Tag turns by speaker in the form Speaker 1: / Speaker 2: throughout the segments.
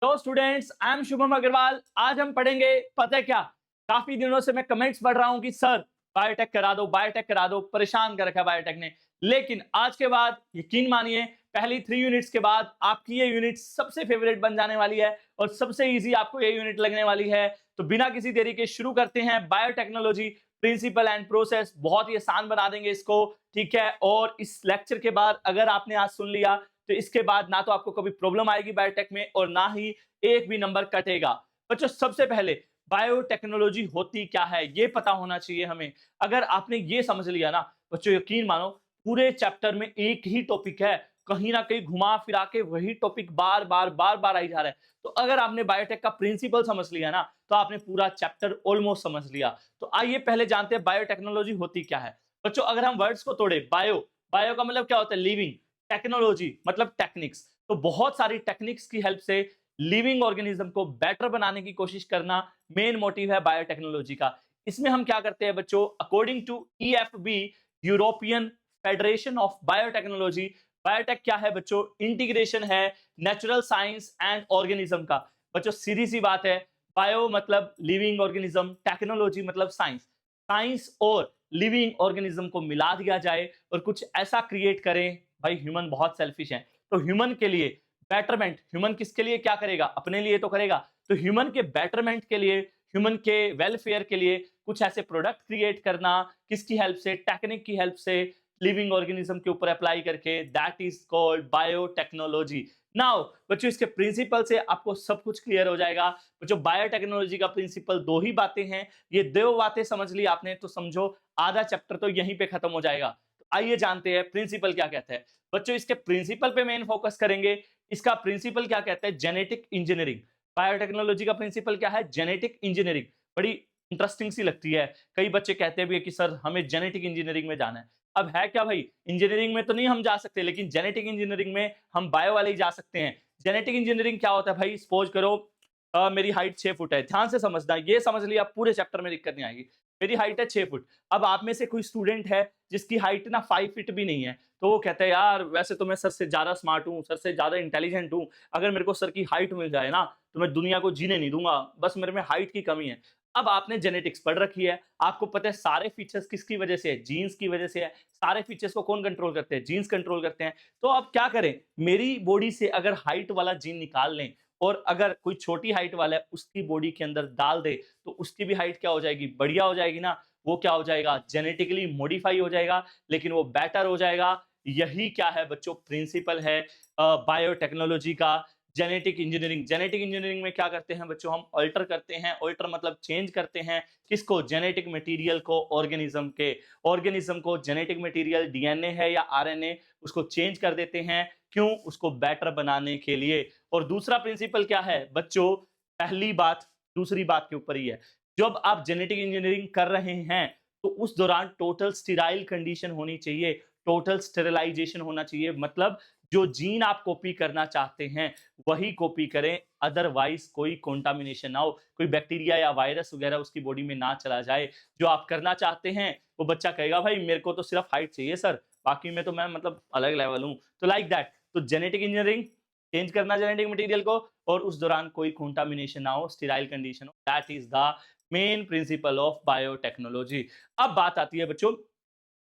Speaker 1: तो students, I am Shubham Agarwal. आज हम पढ़ेंगे, पता है क्या, काफी दिनों से मैं कमेंट्स पढ़ रहा हूं कि सर बायोटेक करा दो, बायोटेक करा दो, परेशान कर रखा है बायोटेक ने। लेकिन आज के बाद यकीन मानिए, पहली 3 यूनिट्स के बाद आपकी ये यूनिट सबसे फेवरेट बन जाने वाली है और सबसे इजी आपको ये यूनिट लगने वाली है। तो बिना किसी देरी के शुरू करते हैं। बायोटेक्नोलॉजी प्रिंसिपल एंड प्रोसेस बहुत ही आसान बना देंगे इसको, ठीक है। और इस लेक्चर के बाद अगर आपने आज सुन लिया तो इसके बाद ना तो आपको कभी प्रॉब्लम आएगी बायोटेक में और ना ही एक भी नंबर कटेगा। बच्चों, सबसे पहले बायोटेक्नोलॉजी होती क्या है ये पता होना चाहिए हमें। अगर आपने ये समझ लिया ना बच्चों, यकीन मानो पूरे चैप्टर में एक ही टॉपिक है, कहीं ना कहीं घुमा फिरा के वही टॉपिक बार बार आई जा रहा है। तो अगर आपने बायोटेक का प्रिंसिपल समझ लिया ना तो आपने पूरा चैप्टर ऑलमोस्ट समझ लिया। तो आइए पहले जानते हैं बायोटेक्नोलॉजी होती क्या है। बच्चों, अगर हम वर्ड्स को तोड़े, बायो बायो का मतलब क्या होता है? लिविंग। टेक्नोलॉजी मतलब टेक्निक्स। तो बहुत सारी टेक्निक्स की हेल्प से लिविंग ऑर्गेनिज्म को बेटर बनाने की कोशिश करना मेन मोटिव है बायोटेक्नोलॉजी का। इसमें हम क्या करते हैं बच्चों, according to EFB, European Federation of Biotechnology, biotech क्या है बच्चों? इंटीग्रेशन है नेचुरल साइंस एंड ऑर्गेनिज्म का। बच्चों, सीधी सी बात है, बायो मतलब लिविंग ऑर्गेनिज्म, टेक्नोलॉजी मतलब साइंस। साइंस और लिविंग ऑर्गेनिज्म को मिला दिया जाए और कुछ ऐसा क्रिएट करें। भाई, ह्यूमन बहुत सेल्फिश है, तो ह्यूमन के लिए बेटरमेंट, ह्यूमन किसके लिए क्या करेगा? अपने लिए तो करेगा। तो ह्यूमन के बेटरमेंट के लिए, ह्यूमन के वेलफेयर के लिए कुछ ऐसे प्रोडक्ट क्रिएट करना, किसकी हेल्प से? टेक्निक की हेल्प से, लिविंग ऑर्गेनिज्म के ऊपर अप्लाई करके, that is called biotechnology. Now बच्चों, इसके प्रिंसिपल से आपको सब कुछ क्लियर हो जाएगा। बच्चों, बायोटेक्नोलॉजी का प्रिंसिपल दो ही बातें हैं। ये दो बातें समझ ली आपने तो समझो आधा चैप्टर तो यहीं पे खत्म हो जाएगा। तो आइए जानते हैं प्रिंसिपल क्या कहता है। बच्चों, इसके प्रिंसिपल पे मेन फोकस करेंगे। इसका प्रिंसिपल क्या कहता है? Genetic engineering. बायोटेक्नोलॉजी का प्रिंसिपल क्या है? Genetic engineering. बड़ी इंटरेस्टिंग सी लगती है। कई बच्चे कहते भी है कि सर हमें जेनेटिक इंजीनियरिंग में जाना है। अब है क्या भाई, इंजीनियरिंग में तो नहीं हम जा सकते, लेकिन जेनेटिक इंजीनियरिंग में हम बायो वाले ही जा सकते हैं। जेनेटिक इंजीनियरिंग क्या होता है भाई? सपोज करो मेरी हाइट 6 फुट है। ध्यान से समझना, ये समझ लिया पूरे चैप्टर में दिक्कत नहीं आएगी। मेरी हाइट है 6 फुट। अब आप में से कोई स्टूडेंट है जिसकी हाइट ना 5 फीट भी नहीं है, तो वो कहता है यार वैसे तो मैं सर से ज्यादा स्मार्ट हूँ, सर से ज्यादा इंटेलिजेंट हूँ, अगर मेरे को सर की हाइट मिल जाए ना तो मैं दुनिया को जीने नहीं दूंगा, बस मेरे में हाइट की कमी है। अब आपने जेनेटिक्स पढ़ रखी है, आपको पता है सारे फीचर्स किसकी वजह से है? जीन्स की वजह से है। सारे फीचर्स को कौन कंट्रोल करते हैं? जीन्स कंट्रोल करते हैं। तो अब क्या करें, मेरी बॉडी से अगर हाइट वाला जीन निकाल लें और अगर कोई छोटी हाइट वाला है उसकी बॉडी के अंदर डाल दे, तो उसकी भी हाइट क्या हो जाएगी? बढ़िया हो जाएगी ना। वो क्या हो जाएगा? जेनेटिकली मॉडिफाई हो जाएगा, लेकिन वो बेटर हो जाएगा। यही क्या है बच्चों? प्रिंसिपल है बायोटेक्नोलॉजी का। जेनेटिक इंजीनियरिंग, जेनेटिक इंजीनियरिंग में क्या करते हैं बच्चों? हम अल्टर करते हैं। अल्टर मतलब चेंज करते हैं। किसको? जेनेटिक मटेरियल को, ऑर्गेनिज्म के। ऑर्गेनिज्म को जेनेटिक मटेरियल डीएनए है या आरएनए, उसको चेंज कर देते हैं। क्यों? उसको बेटर बनाने के लिए। और दूसरा प्रिंसिपल क्या है बच्चों? पहली बात दूसरी बात के ऊपर ही है। जब आप जेनेटिक इंजीनियरिंग कर रहे हैं तो उस दौरान टोटल स्टेराइल कंडीशन होनी चाहिए, टोटल स्टेरिलाइजेशन होना चाहिए। मतलब जो जीन आप कॉपी करना चाहते हैं वही कॉपी करें, अदरवाइज कोई कंटामिनेशन ना हो, कोई बैक्टीरिया या वायरस वगैरह उसकी बॉडी में ना चला जाए। जो आप करना चाहते हैं वो बच्चा कहेगा भाई मेरे को तो सिर्फ हाइट चाहिए सर, बाकी में तो मैं मतलब अलग लेवल हूं। तो लाइक दैट, तो जेनेटिक इंजीनियरिंग, चेंज करना जेनेटिक मटेरियल को, और उस दौरान कोई कंटामिनेशन ना हो, स्टेराइल कंडीशन हो। That is the main principle of biotechnology. अब बात आती है बच्चों,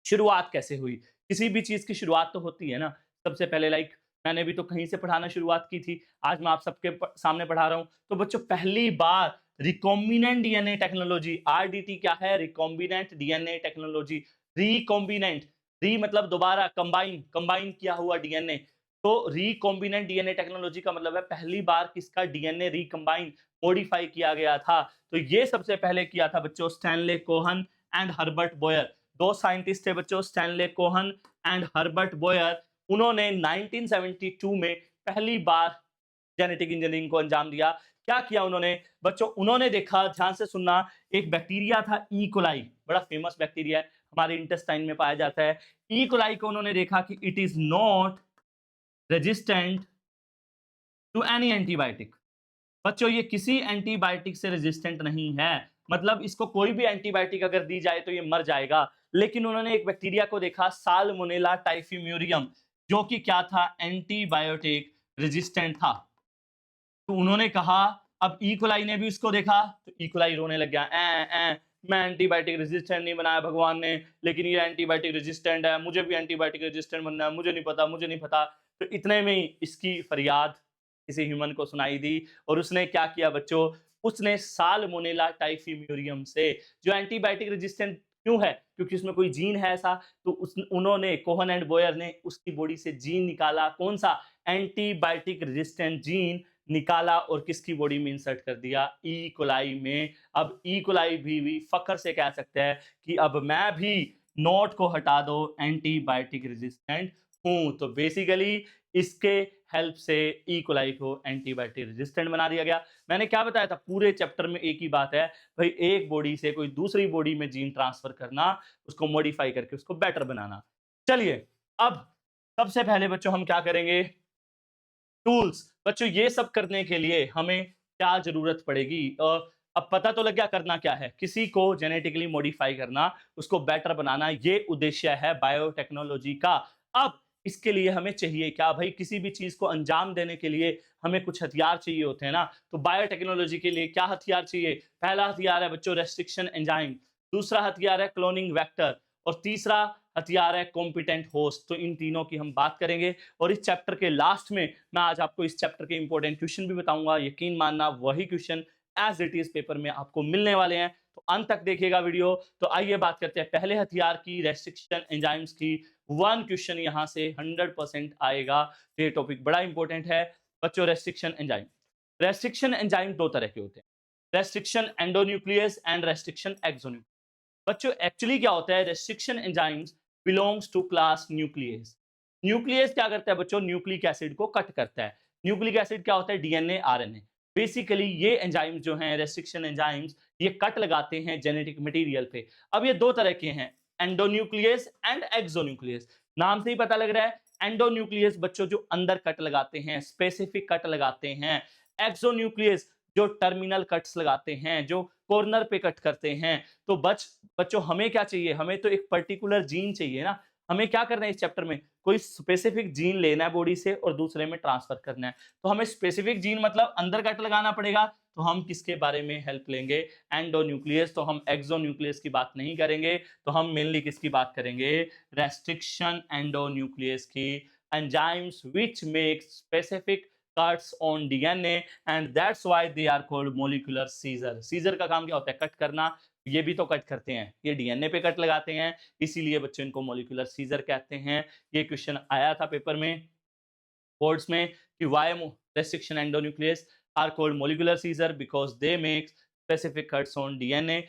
Speaker 1: शुरुआत कैसे हुई? किसी भी चीज की शुरुआत तो होती है ना। सबसे पहले मैंने भी तो कहीं से पढ़ाना शुरुआत की थी, आज मैं आप सबके सामने पढ़ा रहा हूं। तो बच्चों, पहली बार रिकॉम्बिनेंट डीएनए टेक्नोलॉजी, आरडीटी क्या है? Recombinant DNA technology. रिकॉम्बिनेंट, री मतलब दोबारा, कंबाइन, कंबाइन किया हुआ डीएनए। तो रिकॉम्बिनेंट डीएनए टेक्नोलॉजी का मतलब है पहली बार किसका डीएनए रिकंबाइन, मॉडिफाई किया गया था। तो ये सबसे पहले किया था बच्चों Stanley Cohen and Herbert Boyer. दो साइंटिस्ट थे बच्चों, Stanley Cohen and Herbert Boyer. उन्होंने 1972 में पहली बार जेनेटिक इंजीनियरिंग को अंजाम दिया। क्या किया उन्होंने बच्चों? उन्होंने देखा, ध्यान से सुनना, एक बैक्टीरिया था ई कोलाई, बड़ा फेमस बैक्टीरिया है, हमारे इंटेस्टाइन में पाया जाता है। ई कोलाई को उन्होंने देखा कि it is not resistant to any antibiotic. बच्चों, ये किसी एंटीबायोटिक से रेजिस्टेंट नहीं है, मतलब इसको कोई भी एंटीबायोटिक अगर दी जाए तो ये मर जाएगा। लेकिन उन्होंने एक बैक्टीरिया को देखा, साल्मोनेला टाइफिम्यूरियम, जो कि क्या था? एंटीबायोटिक रेजिस्टेंट था। तो उन्होंने कहा, अब ई कोलाई ने भी उसको देखा तो ई कोलाई रोने लग गया, मैं एंटीबायोटिक रेजिस्टेंट नहीं बनाया भगवान ने, लेकिन ये एंटीबायोटिक रेजिस्टेंट है, मुझे भी एंटीबायोटिक रेजिस्टेंट बनना है, मुझे नहीं पता, मुझे नहीं पता। तो इतने में ही इसकी फरियाद किसी ह्यूमन को सुनाई दी और उसने क्या किया बच्चों, उसने साल्मोनेला टाइफीम्यूरियम से, जो एंटीबायोटिक रेजिस्टेंट क्यों है, क्योंकि उसमें कोई जीन है ऐसा, तो उन्होंने कोहन एंड बोयर ने उसकी बॉडी से जीन निकाला, कौन सा, एंटीबायोटिक रेजिस्टेंट जीन निकाला और किसकी बॉडी में इंसर्ट कर दिया, ई कोलाई में। अब ई कोलाई भी फखर से कह सकते हैं कि अब मैं भी नोट को हटा दो, एंटीबायोटिक रेजिस्टेंट हूं। तो बेसिकली इसके हेल्प से ई कोलाई को एंटीबायोटिक रेजिस्टेंट बना दिया गया। मैंने क्या बताया था, पूरे चैप्टर में एक ही बात है भाई, एक बॉडी से कोई दूसरी बॉडी में जीन ट्रांसफर करना, उसको मॉडिफाई करके उसको बेटर बनाना। चलिए अब सबसे पहले बच्चों हम क्या करेंगे, टूल्स। बच्चों ये सब करने के लिए हमें क्या जरूरत पड़ेगी, अब पता तो लग गया करना क्या है, किसी को जेनेटिकली मॉडिफाई करना, उसको बेटर बनाना, ये उद्देश्य है बायोटेक्नोलॉजी का। अब इसके लिए हमें चाहिए क्या भाई, किसी भी चीज को अंजाम देने के लिए हमें कुछ हथियार चाहिए होते हैं ना। तो बायोटेक्नोलॉजी के लिए क्या हथियार चाहिए, पहला हथियार है बच्चों रेस्ट्रिक्शन एंजाइम, दूसरा हथियार है क्लोनिंग वेक्टर, और तीसरा हथियार है कॉम्पिटेंट होस्ट। तो इन तीनों की हम बात करेंगे और इस चैप्टर के लास्ट में मैं आज आपको इस चैप्टर के इंपॉर्टेंट क्वेश्चन भी बताऊंगा। यकीन मानना वही question as it is paper में आपको मिलने वाले हैं, तो अंत तक देखिएगा वीडियो। तो आइए बात करते हैं पहले हथियार की, रेस्ट्रिक्शन एंजाइम्स की। वन क्वेश्चन यहां से 100% आएगा, तो ये टॉपिक बड़ा इंपॉर्टेंट है बच्चों। रेस्ट्रिक्शन एंजाइम, रेस्ट्रिक्शन एंजाइम दो तरह के होते हैं, restriction endonuclease and restriction exonuclease. बच्चों एक्चुअली क्या होता है, restriction enzymes belongs to class nucleus. Nucleus क्या करता है बच्चों, न्यूक्लिक एसिड को कट करता है। न्यूक्लिक एसिड क्या होता है, डीएनए आरएनए। बेसिकली ये एंजाइम्स जो हैं, रेस्ट्रिक्शन एंजाइम्स, ये कट लगाते हैं जेनेटिक मटेरियल पे। अब ये दो तरह के हैं, एंडोन्यूक्लियस एंड एक्सोन्यूक्लियस। नाम से ही पता लग रहा है, एंडोन्यूक्लियस बच्चों जो अंदर कट लगाते हैं, स्पेसिफिक कट लगाते हैं। एक्सोन्यूक्लियस जो टर्मिनल कट्स लगाते हैं, जो कॉर्नर पे कट करते हैं। तो बच्चों हमें क्या चाहिए, हमें तो एक पर्टिकुलर जीन चाहिए ना। हमें क्या करना है इस चैप्टर में, कोई स्पेसिफिक जीन लेना है बॉडी से और दूसरे में ट्रांसफर करना है। तो हमें स्पेसिफिक जीन मतलब अंदर कट लगाना पड़ेगा। तो हम किसके बारे में हेल्प लेंगे, एंडोन्यूक्लियस। तो हम एक्सोन्यूक्लियस की बात नहीं करेंगे, तो हम मेनली किसकी बात करेंगे, रेस्ट्रिक्शन एंडोन्यूक्लियस की। Enzymes which make specific cuts on DNA and that's why they are called molecular scissor। Scissor का काम क्या होता है, कट करना। ये भी तो कट करते हैं, ये डीएनए पे कट लगाते हैं, इसीलिए बच्चों इनको मोलिकुलर सीजर कहते हैं। ये क्वेश्चन आया था पेपर में, बोर्ड्स में, कि why restriction endonuclease are called molecular scissor because they make specific cuts on DNA।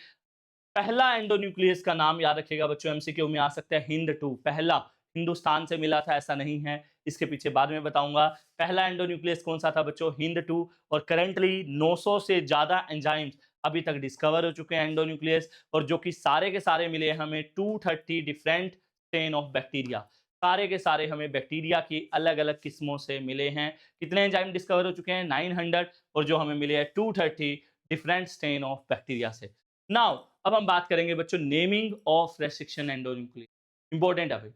Speaker 1: पहला एंडोन्यूक्लियस का नाम याद रखिएगा बच्चों, एमसीक्यू में आ सकता है हिंद 2। पहला हिंदुस्तान से मिला था ऐसा नहीं है, इसके पीछे बाद में बताऊंगा। पहला एंडोन्यूक्लियस कौन सा था बच्चों, हिंद 2। और करंटली 900 से ज्यादा एंजाइम्स अभी तक डिस्कवर हो चुके हैं एंडोन्यूक्लियस, और जो कि सारे के सारे मिले हमें 230 डिफरेंट स्ट्रेन ऑफ बैक्टीरिया। सारे के सारे हमें बैक्टीरिया की अलग अलग किस्मों से मिले हैं। कितने एंजाइम डिस्कवर हो चुके हैं, 900, और जो हमें मिले हैं 230 डिफरेंट स्ट्रेन ऑफ बैक्टीरिया से। नाउ अब हम बात करेंगे बच्चों naming of restriction endonuclease. Important है भाई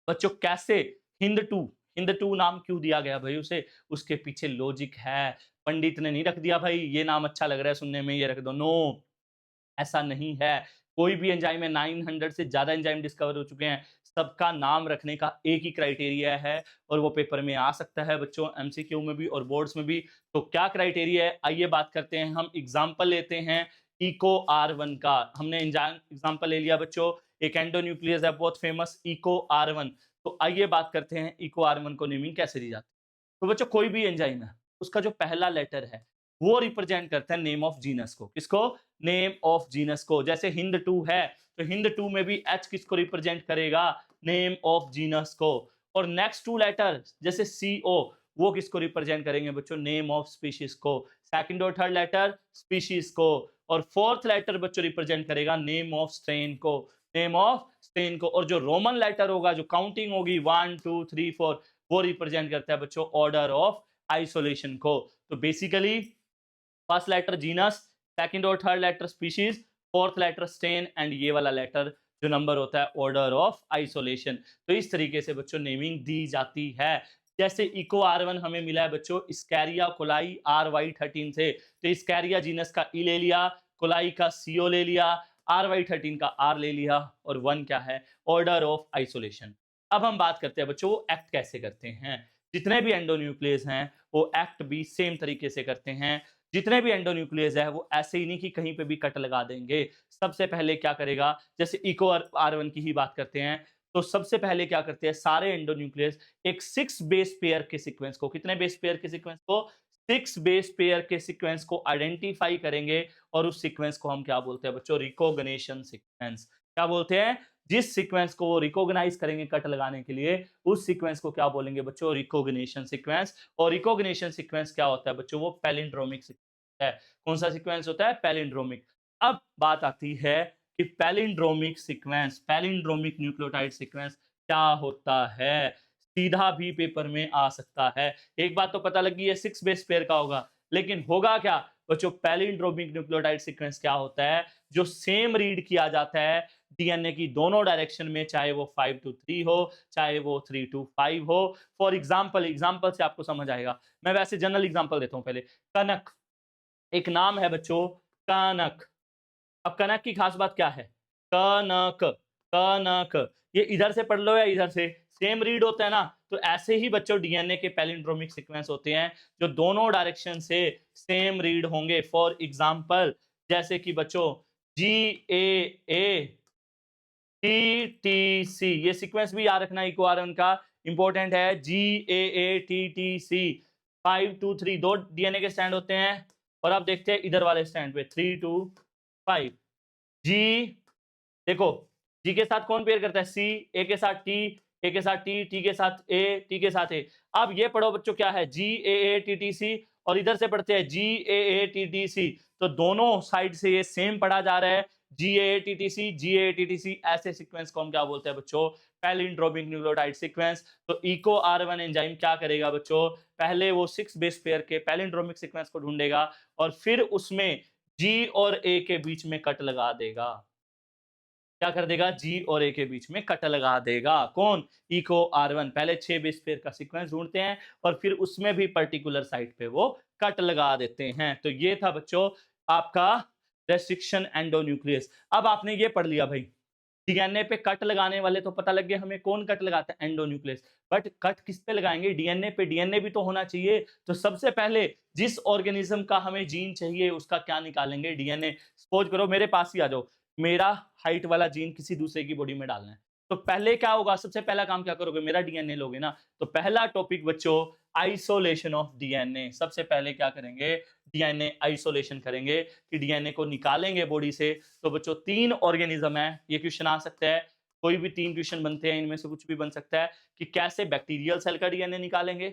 Speaker 1: बच्चों, कैसे हिंद 2 नाम क्यों दिया गया भाई उसे, उसके पीछे लॉजिक है। पंडित ने नहीं रख दिया भाई ये नाम अच्छा लग रहा है सुनने में, ये रख दो, नो ऐसा नहीं है। कोई भी एंजाइम है, 900 से ज्यादा एंजाइम डिस्कवर हो चुके हैं, सबका नाम रखने का एक ही क्राइटेरिया है, और वो पेपर में आ सकता है बच्चों, एमसीक्यू में भी और बोर्ड्स में भी। तो क्या क्राइटेरिया है, आइए बात करते हैं। हम एग्जाम्पल लेते हैं इको R1 का। हमने एग्जाम्पल ले लिया बच्चों, एक एंडोन्यूक्लियस है बहुत फेमस, इको R1। तो आइए बात करते हैं इको R1 को नेमिंग कैसे दी जाती है। तो बच्चों कोई भी एंजाइम है, उसका जो पहला लेटर है वो रिप्रेजेंट करता है नेम ऑफ जीनस को। किसको, नेम ऑफ जीनस को। जैसे हिंद 2 है तो हिंद 2 में भी H किसको रिप्रेजेंट करेगा, नेम ऑफ जीनस को। और नेक्स्ट 2 लेटर जैसे CO, वो किसको रिप्रेजेंट करेंगे बच्चों, नेम ऑफ स्पीशीज को। सेकंड और थर्ड लेटर स्पीशीज को, और फोर्थ लेटर बच्चों रिप्रेजेंट करेगा नेम ऑफ स्ट्रेन को, नेम ऑफ स्ट्रेन को। और जो रोमन लेटर होगा, जो काउंटिंग होगी 1 2 3 4, वो रिप्रेजेंट करता है बच्चों ऑर्डर ऑफ आइसोलेशन को। तो basically first letter genus, second और third letter species, fourth letter strain, and ये वाला लेटर जो नंबर होता है ऑर्डर ऑफ आइसोलेशन। तो इस तरीके से बच्चों नेमिंग दी जाती है। जैसे इको R1 हमें मिला है बच्चों स्कैरिया कोलाई RY13 से, तो स्कैरिया जीनस का ई ले लिया, कोलाई का CO ले लिया, RY13 का R ले लिया, और 1 क्या है, ऑर्डर ऑफ आइसोलेशन। अब हम बात करते हैं बच्चों वो एक्ट कैसे करते हैं। जितने भी एंडोन्यूक्लियस हैं वो एक्ट भी सेम तरीके से करते हैं। जितने भी एंडोन्यूक्लियस है वो ऐसे ही नहीं कि कहीं पे भी कट लगा देंगे। सबसे पहले क्या करेगा, जैसे इको R1 की ही बात करते हैं, तो सबसे पहले क्या करते हैं सारे एंडोन्यूक्लियस एक 6 बेस पेयर के सीक्वेंस को, कितने बेस पेयर के सीक्वेंस को, 6 बेस पेयर के सीक्वेंस को आइडेंटिफाई करेंगे, और उस सीक्वेंस को हम क्या बोलते हैं बच्चों, रिकॉग्निशन सीक्वेंस। क्या बोलते हैं, जिस सीक्वेंस को वो रिकॉग्नाइज करेंगे कट लगाने के लिए, उस सीक्वेंस को क्या बोलेंगे बच्चों, रिकॉग्निशन सीक्वेंस। और रिकॉग्निशन सीक्वेंस क्या होता है बच्चों, वो पैलिंड्रोमिक सीक्वेंस है। कौन सा सीक्वेंस होता है, पैलिंड्रोमिक। अब बात आती है कि palindromic sequence, palindromic nucleotide sequence क्या होता है, सीधा भी पेपर में आ सकता है। एक बात तो पता लगी है 6 बेस पेयर का होगा, लेकिन होगा क्या बच्चों, पैलिंड्रोमिक न्यूक्लियोटाइड सीक्वेंस क्या होता है, जो सेम रीड किया जाता है डीएनए की दोनों डायरेक्शन में, चाहे वो 5 to 3 हो, चाहे वो 3 to 5 हो। फॉर एग्जाम्पल से आपको समझ आएगा, मैं वैसे जनरल एग्जाम्पल देता हूं पहले। कनक, एक नाम है बच्चों कनक। अब कनक की खास बात क्या है, कनक, कनक, ये इधर से पढ़ लो या इधर से, सेम रीड होता है ना। तो ऐसे ही बच्चों डीएनए के पैलिंड्रोमिक सीक्वेंस होते हैं जो दोनों डायरेक्शन से सेम रीड होंगे। फॉर एग्जांपल जैसे कि बच्चों GAA TTC, ये सीक्वेंस भी याद रखना, इको R1 का इंपॉर्टेंट है। GAA TTC 5 to 3 दो डीएनए के स्टैंड होते हैं, और आप देखते हैं इधर वाले स्टैंड पे 3 to 5। G, देखो G के साथ कौन पेयर करता है, C, A के साथ T, A के साथ T, T के साथ A, T के साथ A। अब ये पढ़ो बच्चों क्या है, GAA TTC, और इधर से पढ़ते हैं GAA TTC, तो दोनों साइड से ये सेम पढ़ा जा रहा है, GAA TTC, GAA TTC। ऐसे सीक्वेंस को हम क्या बोलते हैं बच्चों, पैलिंड्रोमिक न्यूक्लियोटाइड सीक्वेंस। तो इको R1 एंजाइम क्या करेगा बच्चों, पहले वो 6 बेस पेयर के पैलिंड्रोमिक सीक्वेंस को ढूंढेगा, और फिर उसमें G और A के बीच में कट लगा देगा। क्या कर देगा, G और A के बीच में कट लगा देगा। कौन, इको R1। पहले 6 बेस पेयर का सीक्वेंस ढूंढते हैं, और फिर उसमें भी पर्टिकुलर साइट पे वो कट लगा देते हैं। तो ये था बच्चों आपका रेस्ट्रिक्शन एंडोन्यूक्लियस। अब आपने ये पढ़ लिया भाई, डीएनए पे कट लगाने वाले तो पता लग गया हमें कौन कट लगाता है, एंडोन्यूक्लियस। बट कट किस पे लगाएंगे, डीएनए पे। डीएनए भी तो होना चाहिए, तो सबसे पहले जिस ऑर्गेनिज्म का हमें जीन चाहिए उसका क्या निकालेंगे, डीएनए। सपोज करो मेरे पास ही आ जाओ, मेरा हाइट वाला जीन किसी दूसरे की बॉडी में डालना है, तो पहले क्या होगा, सबसे पहला काम क्या करोगे, मेरा डीएनए लोगे ना। तो पहला टॉपिक बच्चों आइसोलेशन ऑफ डीएनए। सबसे पहले क्या करेंगे, डीएनए आइसोलेशन करेंगे, कि डीएनए को निकालेंगे बॉडी से। तो बच्चों 3 ऑर्गेनिज्म है, ये क्वेश्चन आ सकता है, कोई भी 3 क्वेश्चन बनते हैं, इनमें से कुछ भी बन सकता है, कि कैसे बैक्टीरियल सेल का डीएनए निकालेंगे,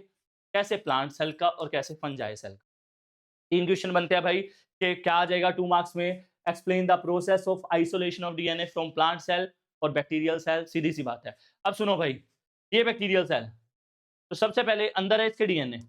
Speaker 1: कैसे प्लांट सेल का, और कैसे फंजाई सेल का। 3 क्वेश्चन बनते हैं भाई, कि क्या आ जाएगा 2 मार्क्स में, explain the process of isolation of DNA from plant cell और बैक्टीरियल सेल। सीधी सी बात है। अब सुनो भाई, ये बैक्टीरियल सेल, तो सबसे पहले अंदर है इसके डीएनए,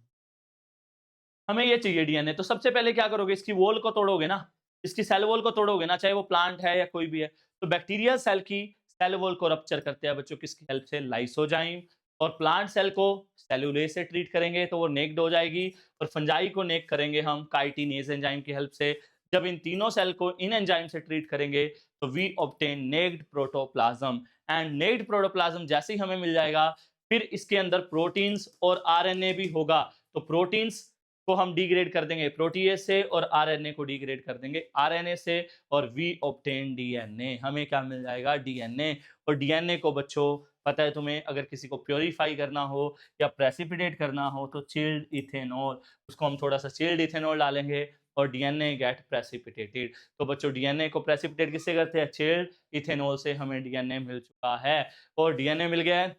Speaker 1: हमें ये चाहिए डीएनए। तो सबसे पहले क्या करोगे, इसकी वॉल को तोड़ोगे ना, इसकी सेल वॉल को तोड़ोगे ना, चाहे वो प्लांट है या कोई भी है। तो बैक्टीरियल सेल की सेल वॉल को रप्चर करते हैं बच्चों किसकी हेल्प से, लाइसोजाइम। और प्लांट सेल को सेलुलेज से ट्रीट करेंगे तो वो नेक्ड हो जाएगी, और फंजाई को नेक करेंगे हम काइटिनेज एंजाइम की हेल्प से। जब इन तीनों सेल को इन एंजाइम से ट्रीट करेंगे तो we obtain naked protoplasm. And naked protoplasm जैसे ही हमें मिल जाएगा, फिर इसके अंदर प्रोटीन्स और आरएनए भी होगा। तो प्रोटीन्स को हम डिग्रेड कर देंगे प्रोटीएज से, और आरएनए को डिग्रेड कर देंगे आरएनए से, और वी ऑब्टेन डीएनए। हमें क्या मिल जाएगा, डीएनए। और डीएनए को बच्चों पता है तुम्हें, अगर किसी को प्योरीफाई करना हो या प्रेसिपिटेट करना हो तो चिल्ड इथेनॉल, उसको हम थोड़ा सा चिल्ड इथेनॉल डालेंगे और डीएनए गेट प्रेसिपिटेटेड। तो बच्चों डीएनए को प्रेसिपिटेट किससे करते हैं, चिल्ड इथेनॉल से हमें डीएनए मिल चुका है। और डीएनए मिल गया है,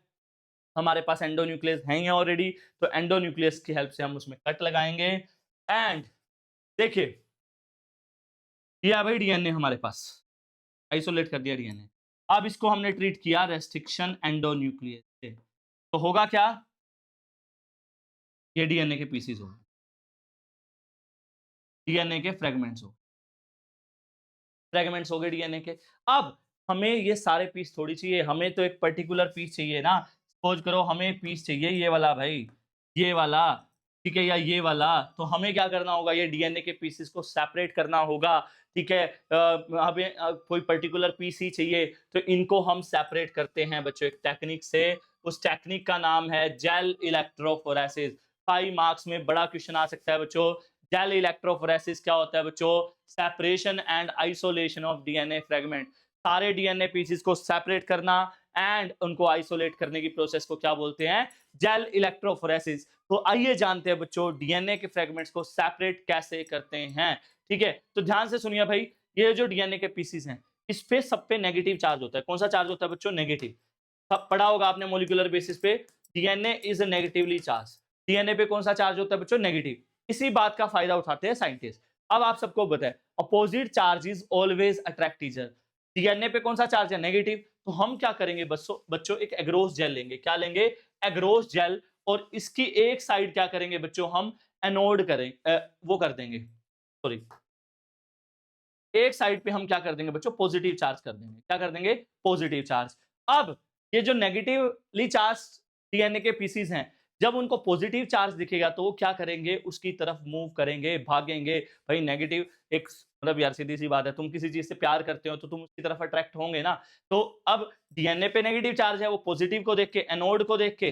Speaker 1: हमारे पास एंडोन्यूक्लियस है ही ऑलरेडी, तो एंडोन्यूक्लियस की हेल्प से हम उसमें कट लगाएंगे। एंड देखिए ये भाई डीएनए हमारे पास आइसोलेट कर दिया डीएनए। अब इसको हमने ट्रीट किया रेस्ट्रिक्शन एंडोन्यूक्लियस से, तो होगा क्या, ये डीएनए के पीसीज हो, डीएनए के फ्रेगमेंट्स हो गए डीएनए के। अब हमें ये सारे पीस थोड़ी चाहिए, हमें तो एक पर्टिकुलर पीस चाहिए ना। सपोज करो हमें पीस चाहिए ये वाला भाई, ये वाला, ठीक है, या ये वाला, तो हमें क्या करना होगा, ये डीएनए के पीसेस को सेपरेट करना होगा, ठीक है। हमें कोई पर्टिकुलर पीस ही चाहिए, तो इनको हम सेपरेट करते हैं बच्चों एक टेक्निक से। उस टेक्निक का नाम है जेल इलेक्ट्रोफोरेसिस। 5 मार्क्स में बड़ा क्वेश्चन आ सकता है बच्चों। जेल इलेक्ट्रोफोरेसिस क्या होता है बच्चों? Separation and isolation of DNA fragment. सारे डीएनए पीसेस को सेपरेट करना एंड उनको आइसोलेट करने की प्रोसेस को क्या बोलते हैं? Gel electrophoresis. तो आइए जानते हैं बच्चों डीएनए के फ्रेगमेंट्स को सेपरेट कैसे करते हैं। ठीक है, तो ध्यान से सुनिए भाई, ये जो डीएनए के पीसीस हैं, इस पे सब पे नेगेटिव चार्ज होता है। कौन सा चार्ज होता है बच्चों? नेगेटिव। सब पढ़ा होगा आपने मॉलिक्यूलर बेसिस पे, DNA is negatively charge. DNA पे कौन सा चार्ज होता है बच्चों? नेगेटिव। इसी बात का फायदा उठाते हैं साइंटिस्ट। अब आप सबको बताएं, opposite charge is always attract each other. DNA पे कौन सा चार्ज है? नेगेटिव। तो हम क्या करेंगे बच्चों, एक एग्रोस जेल लेंगे। क्या लेंगे? Agarose gel. और इसकी एक साइड क्या करेंगे बच्चों? हम एनोड करें, वो कर देंगे, सॉरी, एक साइड पे हम क्या कर देंगे बच्चों? पॉजिटिव चार्ज कर देंगे। क्या कर देंगे? Positive charge. अब ये जो नेगेटिवली चार्ज डीएनए के पीसीज हैं, जब उनको पॉजिटिव चार्ज दिखेगा तो वो क्या करेंगे? उसकी तरफ मूव करेंगे, भागेंगे। भाई नेगेटिव एक, मतलब यार सीधी सी बात है, तुम किसी चीज से प्यार करते हो तो तुम उसकी तरफ अट्रैक्ट होंगे ना। तो अब डीएनए पे नेगेटिव चार्ज है, वो पॉजिटिव को देख के, एनोड को देख के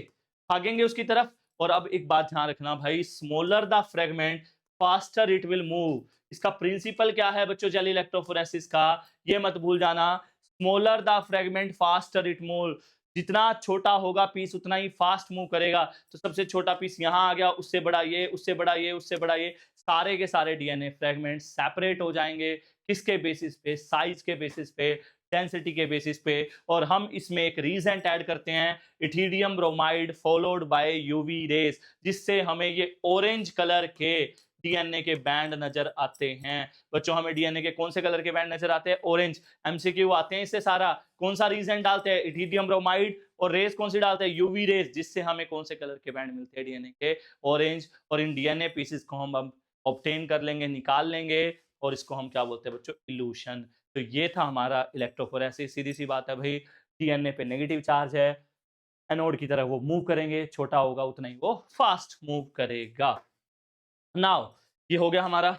Speaker 1: भागेंगे उसकी तरफ। और अब एक बात ध्यान रखना भाई, smaller the fragment faster it will move. इसका प्रिंसिपल क्या है बच्चों जेल इलेक्ट्रोफोरेसिस का? ये मत भूल जाना, smaller the fragment faster it move. जितना छोटा होगा पीस उतना ही फास्ट मूव करेगा। तो सबसे छोटा पीस यहाँ आ गया, उससे बड़ा ये, उससे बड़ा ये, उससे बड़ा ये, सारे के सारे डीएनए फ्रेगमेंट सेपरेट हो जाएंगे। किसके बेसिस पे? साइज के बेसिस पे, डेंसिटी के बेसिस पे। और हम इसमें एक रीजेंट ऐड करते हैं, ethidium bromide followed by UV rays, जिससे हमें ये ऑरेंज कलर के डीएनए के बैंड नजर आते हैं। बच्चों हमें डीएनए के कौन से कलर के बैंड नजर आते हैं? ऑरेंज। एमसीक्यू आते हैं इससे सारा। कौन सा रीजन डालते हैं? Ethidium bromide. और रेस कौन सी डालते हैं? यूवी रेस, जिससे हमें कौन से कलर के बैंड मिलते हैं डीएनए के? ऑरेंज। और इन डीएनए पीसेस को हम अब ऑब्टेन कर लेंगे, निकाल लेंगे, और इसको हम क्या बोलते हैं बच्चों? इल्यूशन। तो ये था हमारा इलेक्ट्रोफोरेसिस। सीधी सी बात है भाई, डीएनए पे नेगेटिव चार्ज है, एनोड की तरह वो मूव करेंगे, छोटा होगा उतना ही वो फास्ट मूव करेगा। नाउ ये हो गया हमारा।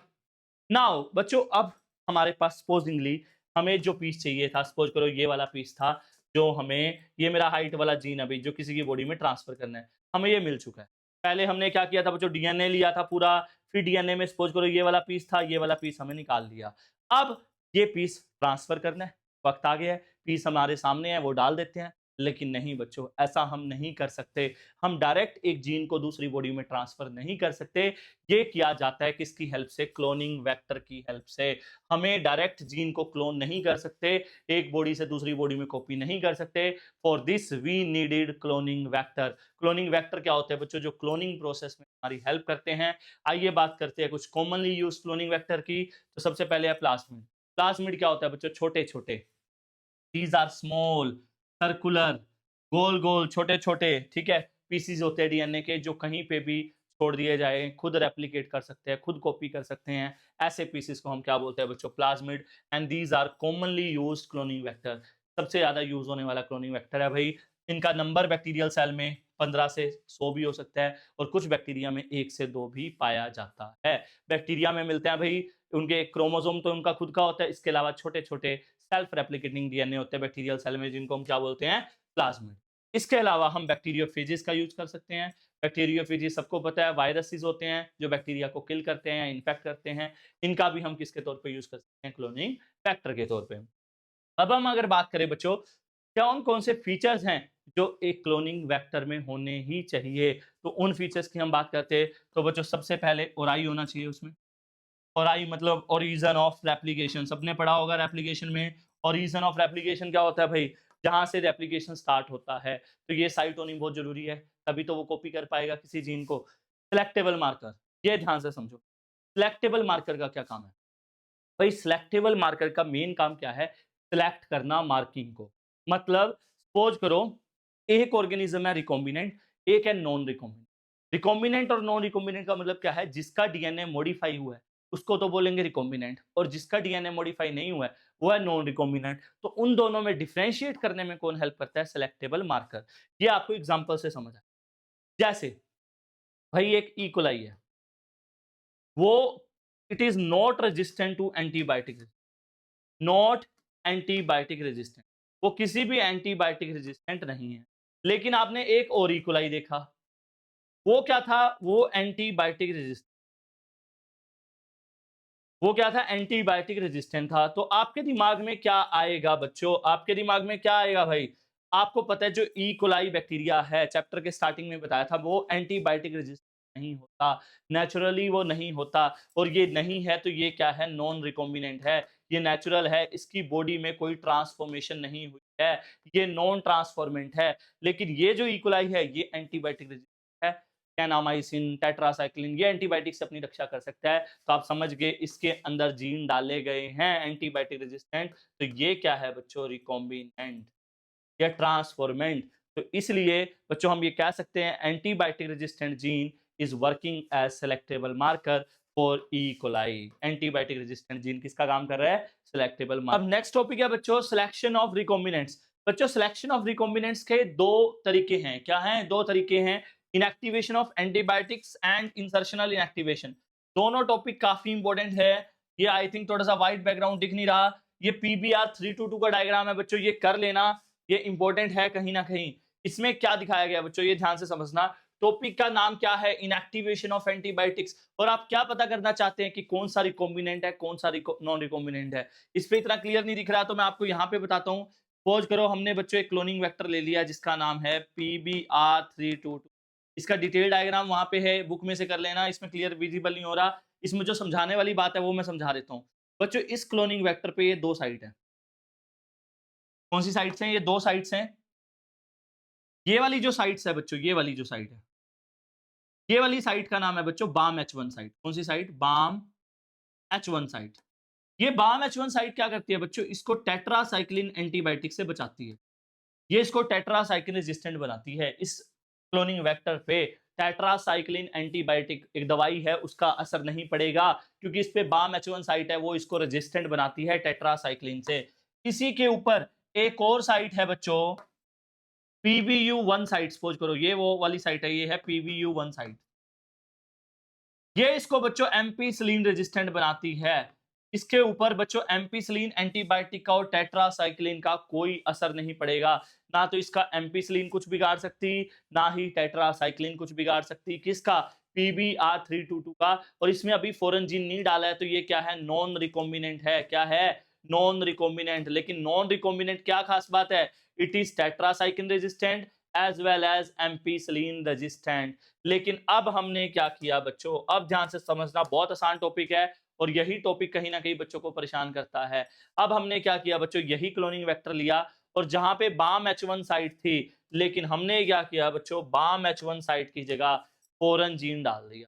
Speaker 1: नाउ बच्चों अब हमारे पास सपोजिंगली हमें जो पीस चाहिए था, सपोज करो ये वाला पीस था जो हमें, ये मेरा हाइट वाला जीन अभी जो किसी की बॉडी में ट्रांसफर करना है, हमें ये मिल चुका है। पहले हमने क्या किया था बच्चों? डीएनए लिया था पूरा, फिर डीएनए में सपोज करो ये वाला पीस था, ये वाला पीस हमें निकाल लिया। अब ये पीस ट्रांसफर करना है, वक्त आ गया है, पीस हमारे सामने है, वो डाल देते हैं। लेकिन नहीं बच्चों, ऐसा हम नहीं कर सकते। हम डायरेक्ट एक जीन को दूसरी बॉडी में ट्रांसफर नहीं कर सकते। ये किया जाता है किसकी हेल्प से? क्लोनिंग वेक्टर की हेल्प से। हमें डायरेक्ट जीन को क्लोन नहीं कर सकते, एक बॉडी से दूसरी बॉडी में कॉपी नहीं कर सकते। For this we needed cloning vector. Cloning vector क्या होते हैं बच्चों? जो क्लोनिंग प्रोसेस में हमारी हेल्प करते हैं। आइए बात करते हैं कुछ कॉमनली यूज क्लोनिंग वेक्टर की। तो सबसे पहले है प्लाज्मिड। प्लाज्मिड क्या होता है बच्चों? छोटे छोटे, दीज आर स्मॉल, सर्कुलर, गोल गोल, छोटे छोटे, ठीक है, पीसीज होते हैं डीएनए के, जो कहीं पे भी छोड़ दिए जाए, खुद रेप्लिकेट कर सकते हैं, खुद कॉपी कर सकते हैं। ऐसे पीसीज को हम क्या बोलते हैं बच्चों? Plasmid. And these are commonly used cloning vector. सबसे ज्यादा यूज होने वाला क्लोनिंग वेक्टर है भाई। इनका नंबर बैक्टीरियल सेल में 15 से 100 भी हो सकता है, और कुछ बैक्टीरिया में 1 से 2 भी पाया जाता है। बैक्टीरिया में मिलते हैं भाई, उनके क्रोमोसोम तो उनका खुद का होता है, इसके अलावा छोटे छोटे सेल्फ रेप्लिकेटिंग डीएनए होते हैं बैक्टीरियल सेल में, जिनको हम क्या बोलते हैं? प्लाज्मिड। इसके अलावा हम बैक्टीरियोफेजेस का यूज कर सकते हैं। बैक्टीरियोफेजेस सबको पता है वायरसेस होते हैं जो बैक्टीरिया को किल करते हैं, इन्फेक्ट करते हैं। इनका भी हम किसके तौर पे यूज कर सकते हैं? क्लोनिंग फैक्टर के तौर पे। अब हम अगर बात करें बच्चों, कौन कौन से फीचर्स हैं जो एक क्लोनिंग वेक्टर में होने ही चाहिए, तो उन फीचर्स की हम बात करते हैं। तो बच्चों सबसे पहले ओराई होना चाहिए उसमें। ओराई मतलब ओरिजिन ऑफ रेप्लिकेशन, सबने पढ़ा होगा रेप्लिकेशन में। ओरिजिन ऑफ रेप्लिकेशन क्या होता है भाई? जहां से रेप्लिकेशन स्टार्ट होता है। तो ये साइट होनी बहुत जरूरी है, तभी तो वो कॉपी कर पाएगा किसी जीन को। सिलेक्टेबल मार्कर, ये ध्यान से समझो। सिलेक्टेबल मार्कर का क्या काम है भाई? सिलेक्टेबल मार्कर का मेन काम क्या है? सिलेक्ट करना मार्किंग को। मतलब सपोज करो एक ऑर्गेनिज्म है रिकॉम्बिनेंट, एक है नॉन रिकॉम्बिनेंट। रिकॉम्बिनेंट और नॉन रिकॉम्बिनेंट का मतलब क्या है? जिसका डीएनए मॉडिफाई हुआ है उसको तो बोलेंगे रिकॉम्बिनेंट, और जिसका डीएनए मॉडिफाई नहीं हुआ है वो है नॉन रिकॉम्बिनेंट। तो उन दोनों में डिफरेंशिएट करने में कौन हेल्प करता है? Selectable marker. ये आपको एग्जांपल से समझ आए। जैसे भाई एक ई कोलाई है, वो it is not resistant to antibiotic, not antibiotic resistant, वो किसी भी एंटीबायोटिक रेजिस्टेंट नहीं है। लेकिन आपने एक और ई कोलाई देखा, वो क्या था, वो एंटीबायोटिक रेजिस्टेंट, वो क्या था, एंटीबायोटिक रेजिस्टेंट था। तो आपके दिमाग में क्या आएगा बच्चों, आपके दिमाग में क्या आएगा भाई? आपको पता है जो ई कोलाई बैक्टीरिया है, चैप्टर के स्टार्टिंग में बताया था, वो एंटीबायोटिक रेजिस्टेंट नहीं होता, नेचुरली वो नहीं होता। और ये नहीं है तो ये क्या है, नॉन रिकॉम्बिनेंट है, ये नेचुरल है, इसकी बॉडी में कोई ट्रांसफॉर्मेशन नहीं हुई है, ये नॉन ट्रांसफॉर्मेंट है। लेकिन ये जो ई कोलाई है ये एंटीबायोटिक रेजिस्टेंट है, कैनामाइसिन, टेट्रासाइक्लिन, ये एंटीबायोटिक से अपनी रक्षा कर सकता है। तो आप समझ गए इसके अंदर जीन डाले गए हैं एंटीबायोटिक रेजिस्टेंट, तो ये क्या है बच्चों, रिकॉम्बिनेंट या ट्रांसफॉर्मेंट। तो इसलिए बच्चों हम ये कह सकते हैं antibiotic resistant gene is working as selectable marker for E coli. Antibiotic resistant gene किसका काम कर रहा है, सिलेक्टेबल मार्कर। अब नेक्स्ट टॉपिक है बच्चों सिलेक्शन ऑफ रिकॉम्बिनेंट्स। बच्चों सिलेक्शन ऑफ रिकॉम्बिनेंट्स के दो तरीके हैं, क्या हैं, दो तरीके हैं, inactivation of antibiotics and insertional inactivation. दोनों टॉपिक काफी इंपॉर्टेंट है। ये आई थिंक थोड़ा सा व्हाइट बैकग्राउंड दिख नहीं रहा, ये पीबीआर 322 का डायग्राम है बच्चों, ये कर लेना, ये इंपॉर्टेंट है कहीं ना कहीं। इसमें क्या दिखाया गया बच्चों, ये ध्यान से समझना। टॉपिक का नाम क्या है, इनएक्टिवेशन ऑफ एंटीबायोटिक्स। और आप क्या पता करना चाहते हैं कि कौन सा रिकॉम्बिनेंट है, कौन सा नॉन रिकॉम्बिनेंट है। इस पे इतना क्लियर नहीं दिख रहा तो मैं आपको यहाँ पे बताता हूँ। सपोज करो हमने बच्चों एक क्लोनिंग वेक्टर ले लिया जिसका नाम है PBR322। इसका डिटेल डायग्राम वहां पे है, बुक में से कर लेना, इसमें क्लियर विजिबल नहीं हो रहा। इसमें जो समझाने वाली बात है वो मैं समझा देता हूँ। बच्चों इस क्लोनिंग वेक्टर पे ये दो साइट है, कौन सी साइट्स हैं, ये दो साइट्स हैं। ये वाली जो साइट्स है बच्चों, ये वाली जो साइट है, ये वाली साइट का नाम है बच्चों बाम H1 साइट। कौन सी साइट, बाम H1 साइट। ये बाम H1 साइट क्या करती है बच्चों, इसको टेट्रासाइक्लिन एंटीबायोटिक से बचाती है, ये इसको टेट्रासाइक्लिन रेजिस्टेंट बनाती है। इस क्लोनिंग वेक्टर पे टेट्रासाइक्लिन एंटीबायोटिक एक दवाई है, उसका असर नहीं पड़ेगा क्योंकि इस पे बाम H1 साइट है, वो इसको रेजिस्टेंट बनाती है टेट्रासाइक्लिन से। इसी के ऊपर एक और साइट है बच्चों PBU1 साइट। सपोज करो ये वो वाली साइट है, ये है PBU1 साइट, ये इसको बच्चों एम्पिसिलिन रेजिस्टेंट बनाती है। इसके ऊपर बच्चों एम्पिसिलिन एंटीबायोटिक का और टेट्रासाइक्लिन का कोई असर नहीं पड़ेगा, ना तो इसका एम्पिसिलिन कुछ बिगाड़ सकती, ना ही टेट्रासाइक्लिन कुछ बिगाड़ सकती, किसका, PBR322 का। और इसमें अभी फॉरेन जीन नहीं डाला है तो ये क्या है, नॉन रिकॉम्बिनेंट है। क्या है, नॉन रिकॉम्बिनेंट। लेकिन नॉन रिकॉम्बिनेंट क्या खास बात है, it is tetracycline resistant as well as ampicillin resistant. लेकिन अब हमने क्या किया बच्चों, अब ध्यान से समझना, बहुत आसान टॉपिक है और यही टॉपिक कहीं ना कहीं बच्चों को परेशान करता है। अब हमने क्या किया बच्चों, यही क्लोनिंग वेक्टर लिया और जहां पे बाम H1 साइट थी, लेकिन हमने क्या किया बच्चों, बाम H1 साइट की जगह फॉरेन जीन डाल दिया।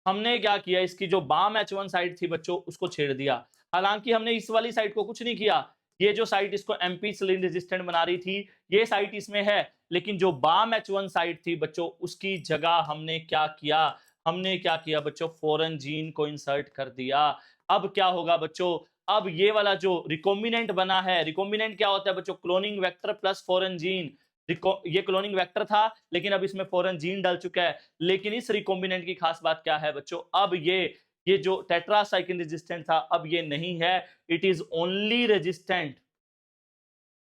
Speaker 1: हमने क्या किया, इसकी जो बाम H1 साइट थी बच्चों उसको छेड़ दिया। हालांकि हमने इस वाली साइट को कुछ नहीं किया, ये जो साइट इसको एम्पिसिलिन रेजिस्टेंट बना रही थी ये साइट इसमें है, लेकिन जो बाम H1 साइट थी बच्चों उसकी जगह हमने क्या किया, हमने क्या किया बच्चों, फॉरेन जीन को इंसर्ट कर दिया। अब क्या होगा बच्चों, अब ये वाला जो रिकॉम्बिनेंट बना है, रिकॉम्बिनेंट क्या होता है बच्चों, cloning vector plus foreign gene. ये क्लोनिंग वेक्टर था लेकिन अब इसमें फॉरेन जीन डल चुका है। लेकिन इस रिकॉम्बिनेंट की खास बात क्या है बच्चों, अब ये जो टेट्रासाइक्लिन रेजिस्टेंट था अब ये नहीं है, it is only resistant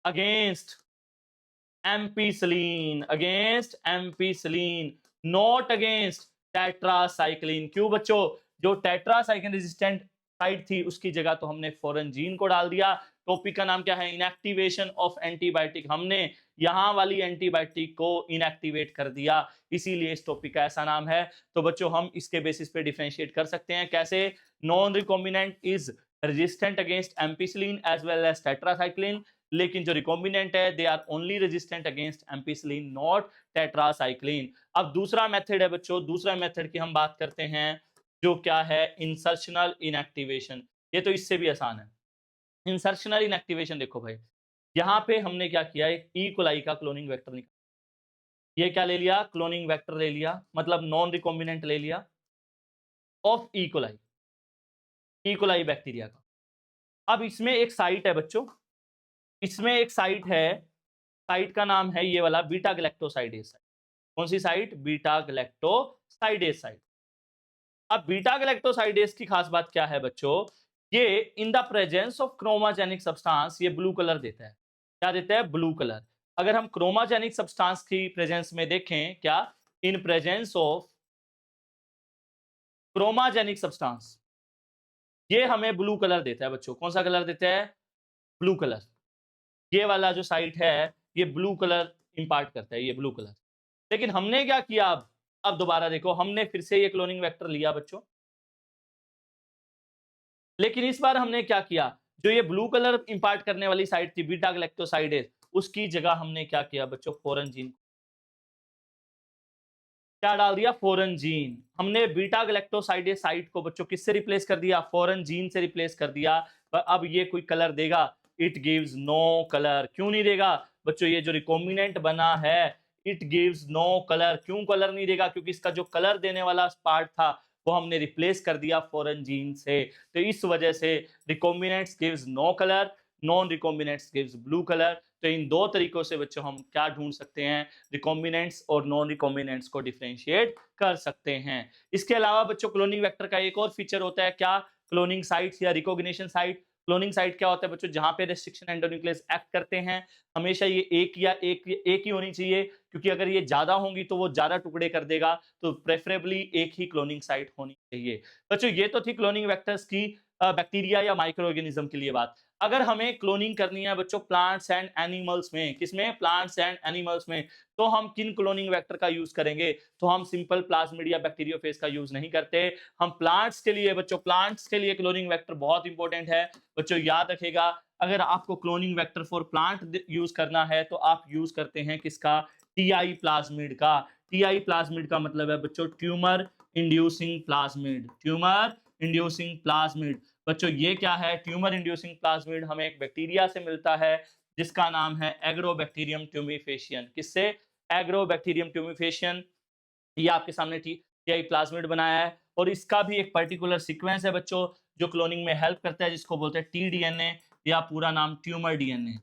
Speaker 1: against ampicillin, against ampicillin, not against tetracycline. क्यों बच्चों, जो टेट्रासाइक्लिन रेजिस्टेंट साइट थी उसकी जगह तो हमने फॉरेन जीन को डाल दिया। टॉपिक का नाम क्या है, इनएक्टिवेशन ऑफ एंटीबायोटिक। हमने यहाँ वाली एंटीबायोटिक को इनएक्टिवेट कर दिया, इसीलिए इस टॉपिक का ऐसा नाम है। तो बच्चों हम इसके बेसिस पे डिफरेंशिएट कर सकते हैं कैसे, non recombinant is resistant against ampicillin as well as tetracycline, लेकिन जो रिकॉम्बिनेंट है they are only resistant against ampicillin not tetracycline. अब दूसरा मेथड है बच्चों, दूसरा मेथड की हम बात करते हैं जो क्या है, इंसर्शनल इनएक्टिवेशन। ये तो इससे भी आसान है। इंसर्शनल इनएक्टिवेशन देखो भाई, यहाँ पे हमने क्या किया, एक ई कोलाई का क्लोनिंग वेक्टर निकाला, ये क्या ले लिया, क्लोनिंग वेक्टर ले लिया, मतलब नॉन रिकॉम्बिनेंट ले लिया ऑफ ई कोलाई बैक्टीरिया का। अब इसमें एक साइट है बच्चों, इसमें एक साइट है, साइट का नाम है ये वाला बीटा गैलेक्टोसाइडेज। कौन सी साइट? Beta galactosidase site. अब बीटा गैलेक्टोसाइडेज की खास बात क्या है बच्चों? ये in the presence of chromogenic substance ये ब्लू कलर देता है। क्या देता है? Blue colour. अगर हम क्रोमाजेनिक सब्सटेंस की प्रेजेंस में देखें, क्या? In presence of chromogenic substance ये हमें ब्लू कलर देता है बच्चों। कौन सा कलर देता है? Blue colour. ये वाला जो साइट है ये ब्लू कलर इंपार्ट करता है, ये ब्लू कलर। लेकिन हमने क्या किया? अब दोबारा देखो, हमने फिर से ये क्लोनिंग वेक्टर लिया बच्चों, लेकिन इस बार हमने क्या किया? जो ये ब्लू कलर इंपार्ट करने वाली साइट थी बीटा गैलेक्टोसाइडेज, उसकी जगह हमने क्या किया बच्चों? Foreign gene. क्या डाल दिया? Foreign gene. हमने बीटा गैलेक्टोसाइडेज साइट को बच्चों किससे रिप्लेस कर दिया? फॉरेन जीन से रिप्लेस कर दिया। पर अब ये कोई कलर देगा? It gives no colour. क्यों नहीं देगा बच्चों? ये जो रिकॉम्बिनेंट बना है इट गिव्स नो कलर। क्यों कलर नहीं देगा? क्योंकि इसका जो कलर देने वाला पार्ट था वो हमने रिप्लेस कर दिया फॉरेन जीन से। तो इस वजह से recombinants gives no colour, non recombinants gives blue colour. तो इन दो तरीकों से बच्चों हम क्या ढूंढ सकते हैं? रिकॉम्बिनेंट्स और नॉन रिकॉम्बिनेंट्स को डिफरेंशिएट कर सकते हैं। इसके अलावा बच्चों क्लोनिंग वेक्टर का एक और फीचर होता है, क्या? क्लोनिंग साइट्स या रिकॉग्निशन साइट। क्लोनिंग साइट क्या होता है बच्चों? जहां पे रेस्ट्रिक्शन एंडोन्यूक्लियस एक्ट करते हैं। हमेशा ये एक ही होनी चाहिए, क्योंकि अगर ये ज्यादा होंगी तो वो ज्यादा टुकड़े कर देगा। तो प्रेफरेबली एक ही क्लोनिंग साइट होनी चाहिए। बच्चों ये तो थी क्लोनिंग वेक्टर्स की बैक्टीरिया या माइक्रो ऑर्गेनिज्म के लिए बात। अगर हमें क्लोनिंग करनी है बच्चों प्लांट्स एंड एनिमल्स में, किसमें? प्लांट्स एंड एनिमल्स में, तो हम किन क्लोनिंग वेक्टर का यूज करेंगे? तो हम सिंपल प्लाज्मिड या बैक्टीरियोफेज का यूज नहीं करते। हम प्लांट्स के लिए बच्चों, प्लांट्स के लिए क्लोनिंग वेक्टर बहुत इंपॉर्टेंट है बच्चों, याद रखेगा। अगर आपको cloning vector for plant use करना है तो आप यूज करते हैं किसका? टीआई प्लाज्मिड का। टीआई प्लाज्मिड का मतलब है बच्चों tumour inducing plasmid. Tumour inducing plasmid बच्चों ये क्या है? ट्यूमर इंड्यूसिंग प्लाज्मिड हमें एक बैक्टीरिया से मिलता है जिसका नाम है एग्रोबैक्टीरियम ट्यूमिफेशियन। किससे? Agrobacterium tumefaciens. ये आपके सामने टीआई प्लाज्मिड बनाया है और इसका भी एक पर्टिकुलर सीक्वेंस है बच्चों जो क्लोनिंग में हेल्प करता है, जिसको बोलते हैं टीडीएनए या पूरा नाम ट्यूमर डीएनए।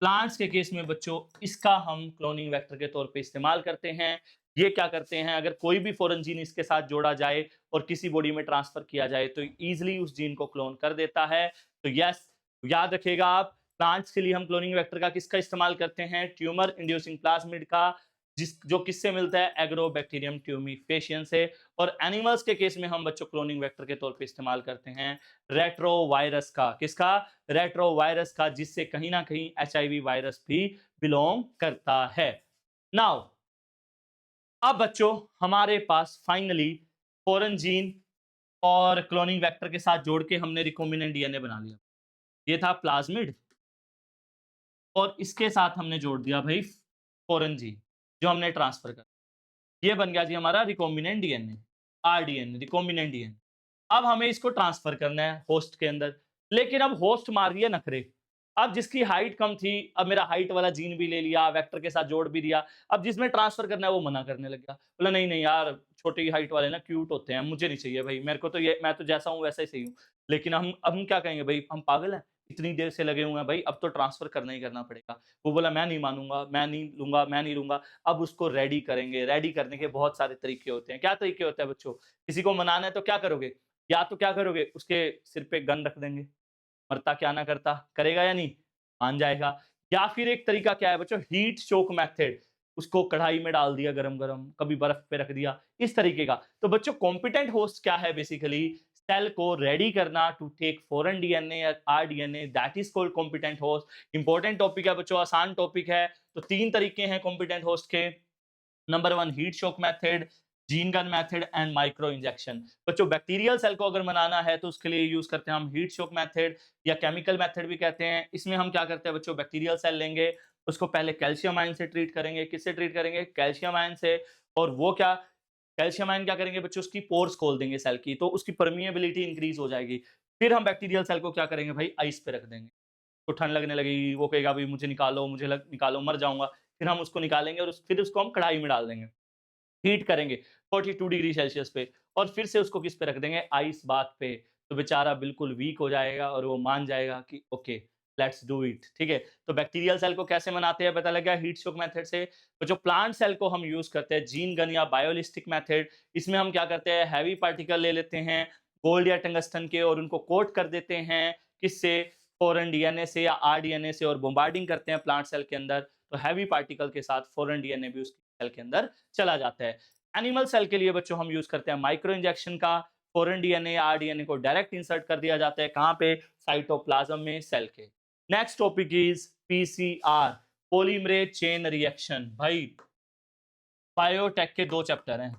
Speaker 1: प्लांट्स के केस में बच्चों इसका हम क्लोनिंग वेक्टर के तौर पे इस्तेमाल करते हैं। ये क्या करते हैं? अगर कोई भी फॉरेन जीन इसके साथ जोड़ा जाए और किसी बॉडी में ट्रांसफर किया जाए तो इजीली उस जीन को क्लोन कर देता है। तो यस, याद रखिएगा आप, प्लांट्स के लिए हम क्लोनिंग वेक्टर का किसका इस्तेमाल करते हैं? ट्यूमर इंड्यूसिंग प्लाज्मिड का, जो किससे मिलता है? एग्रोबैक्टीरियम ट्यूमिफेशियन से। और एनिमल्स के केस में हम बच्चों क्लोनिंग वेक्टर के तौर पे इस्तेमाल करते हैं रेट्रोवायरस का। किसका? रेट्रोवायरस का, जिससे कहीं ना कहीं एचआईवी वायरस भी बिलोंग करता है। नाउ अब बच्चों हमारे पास फाइनली फॉरेन जीन और क्लोनिंग वेक्टर के साथ जोड़ के हमने रिकॉम्बिनेंट डीएनए बना लिया। ये था प्लाज्मिड और इसके साथ हमने जोड़ दिया भाई फॉरेन जीन जो हमने ट्रांसफर कर, ये बन गया जी हमारा recombinant DNA, rDNA, recombinant DNA. अब हमें इसको ट्रांसफर करना है होस्ट के अंदर, लेकिन अब होस्ट मार रही है नखरे। अब जिसकी हाइट कम थी, अब मेरा हाइट वाला जीन भी ले लिया, वेक्टर के साथ जोड़ भी दिया। अब जिसमें ट्रांसफर करना है वो मना करने लग गया, बोला नहीं नहीं यार, छोटी हाइट वाले ना क्यूट होते हैं, मुझे नहीं चाहिए भाई, मेरे को तो ये, मैं तो जैसा हूँ वैसा ही सही हूँ। लेकिन हम क्या कहेंगे भाई, हम पागल हैं? इतनी देर से लगे हुए हैं भाई, अब तो ट्रांसफर करना ही करना पड़ेगा। वो बोला मैं नहीं मानूंगा, मैं नहीं लूंगा, मैं नहीं लूंगा। अब उसको रेडी करेंगे। रेडी करने के बहुत सारे तरीके होते हैं। क्या तरीके होते हैं बच्चों? किसी को मनाना है तो क्या करोगे? या तो क्या करोगे, उसके सिर पे गन रख देंगे, मरता क्या ना करता, करेगा या नहीं? मान जाएगा। या फिर एक तरीका क्या है बच्चों, हीट शोक मेथड, उसको कढ़ाई में डाल दिया गरम गरम, कभी बर्फ पे रख दिया, इस तरीके का। तो बच्चों कॉम्पिटेंट होस्ट क्या है? बेसिकली सेल को रेडी करना टू टेक फॉरेन डीएनए या rDNA, that is called competent host. Important topic है बच्चों, आसान टॉपिक है। तो तीन तरीके हैं कॉम्पिटेंट होस्ट के। Number 1 heat shock method, gene gun method and micro injection. बच्चों बैक्टीरियल सेल को अगर बनाना है तो उसके लिए यूज करते हैं हम हीट शॉक मेथड या केमिकल मेथड भी कहते हैं। इसमें हम क्या करते हैं बच्चों, बैक्टीरियल सेल लेंगे, उसको पहले कैल्शियम आयन से ट्रीट करेंगे। किससे ट्रीट करेंगे? कैल्शियम आयन से। और वो क्या, कैल्शियम आयन क्या करेंगे बच्चों, उसकी पोर्स खोल देंगे सेल की, तो उसकी परमिएबिलिटी इंक्रीज हो जाएगी। फिर हम बैक्टीरियल सेल को क्या करेंगे भाई, आइस पे रख देंगे। तो ठंड लगने लगेगी, वो कहेगा भाई मुझे निकालो, निकालो, मर जाऊंगा। फिर हम उसको निकालेंगे और फिर उसको हम कढ़ाई में डाल देंगे, हीट करेंगे 42 डिग्री सेल्सियस पे, और फिर से उसको किस पे रख देंगे, आइस बाथ पे। तो बेचारा बिल्कुल वीक हो जाएगा और वो मान जाएगा कि ओके लेट्स डू इट। ठीक है, तो बैक्टीरियल सेल को कैसे बनाते हैं पता लगा हीट शॉक मेथड से। तो जो प्लांट सेल को हम यूज करते हैं जीन गन या बायोलिस्टिक मेथड, इसमें हम क्या करते हैं हैवी पार्टिकल ले लेते हैं गोल्ड या टंगस्टन के और उनको कोट कर देते हैं किससे, फॉरेन डीएनए से या आरडीएनए से, और बोम्बार्डिंग करते हैं प्लांट सेल के अंदर, तो हैवी पार्टिकल के साथ फॉरेन डीएनए भी उसके सेल के अंदर चला जाता है। एनिमल सेल के लिए बच्चों हम यूज करते हैं माइक्रो इंजेक्शन का, फॉरेन डीएनए या आरडीएनए को डायरेक्ट इंसर्ट कर दिया जाता है कहां पे, साइटोप्लाज्म में सेल के। Next topic is PCR, polymerase chain reaction. भाई बायोटेक के 2 चैप्टर हैं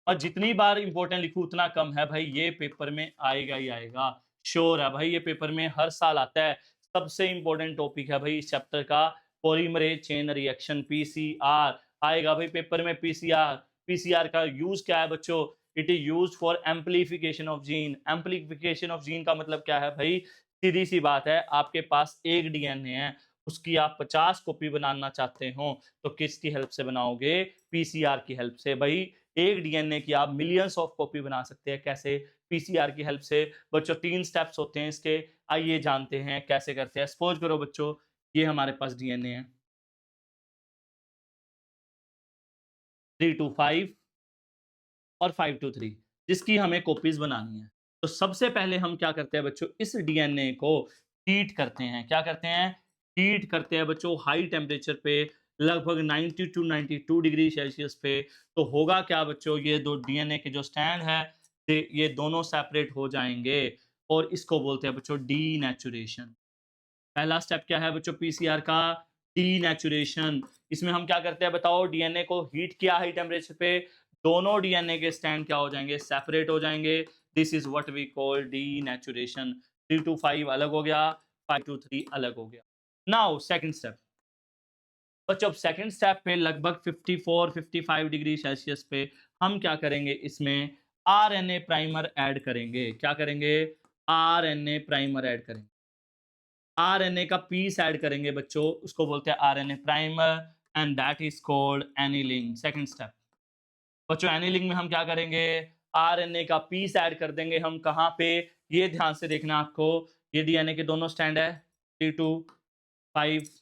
Speaker 1: और जितनी बार इंपॉर्टेंट लिखूं उतना कम है भाई, ये पेपर में आएगा ही आएगा, श्योर है भाई, ये पेपर में हर साल आता है। सबसे इंपॉर्टेंट टॉपिक है भाई इस चैप्टर का पॉलीमरेज चेन रिएक्शन, पीसीआर आएगा भाई पेपर में। पीसीआर, पीसीआर का यूज क्या है बच्चों, it is use for amplification of gene. Amplification of gene का मतलब क्या है भाई, सीधी सी बात है, आपके पास एक डीएनए है, उसकी आप 50 कॉपी बनाना चाहते हो तो किसकी हेल्प से बनाओगे, पीसीआर की हेल्प से। भाई एक डीएनए की आप मिलियंस ऑफ कॉपी बना सकते हैं, कैसे, पीसीआर की हेल्प से। बच्चों 3 स्टेप्स होते हैं इसके, आइए जानते हैं कैसे करते हैं। सपोज करो बच्चों ये हमारे पास डीएनए है 3 to 5 और 5 to 3, जिसकी हमें कॉपीज बनानी है। तो सबसे पहले हम क्या करते हैं बच्चों, इस डीएनए को हीट करते हैं। क्या करते हैं, हीट करते हैं बच्चों हाई टेम्परेचर पे, लगभग 90 to 92 डिग्री सेल्सियस पे। तो होगा क्या बच्चों, ये 2 डीएनए के जो स्टैंड है ये दोनों सेपरेट हो जाएंगे और इसको बोलते हैं बच्चों डीनेचुरेशन। पहला स्टेप क्या है बच्चों पीसीआर का, डीनेचुरेशन। इसमें हम क्या करते हैं बताओ, डीएनए को हीट किया हाई टेम्परेचर पे, दोनों डीएनए के स्टैंड क्या हो जाएंगे, सेपरेट हो जाएंगे। This is what we call denaturation. 3 to 5 अलग हो गया, 5 to 3 अलग हो गया। नाउ सेकंड स्टेप बच्चों, सेकंड स्टेप पे लगभग 54-55 डिग्री सेल्सियस पे हम क्या करेंगे, इसमें आरएनए प्राइमर ऐड करेंगे। क्या करेंगे, आरएनए प्राइमर ऐड करेंगे, आरएनए का पीस ऐड करेंगे बच्चों, उसको बोलते हैं RNA primer and that is called annealing. Second step बच्चों एनीलिंग में हम क्या करेंगे, आरएनए का पीस ऐड कर देंगे हम कहां पे, ये ध्यान से देखना आपको, ये डीएनए के दोनों स्टैंड है 3 to 5,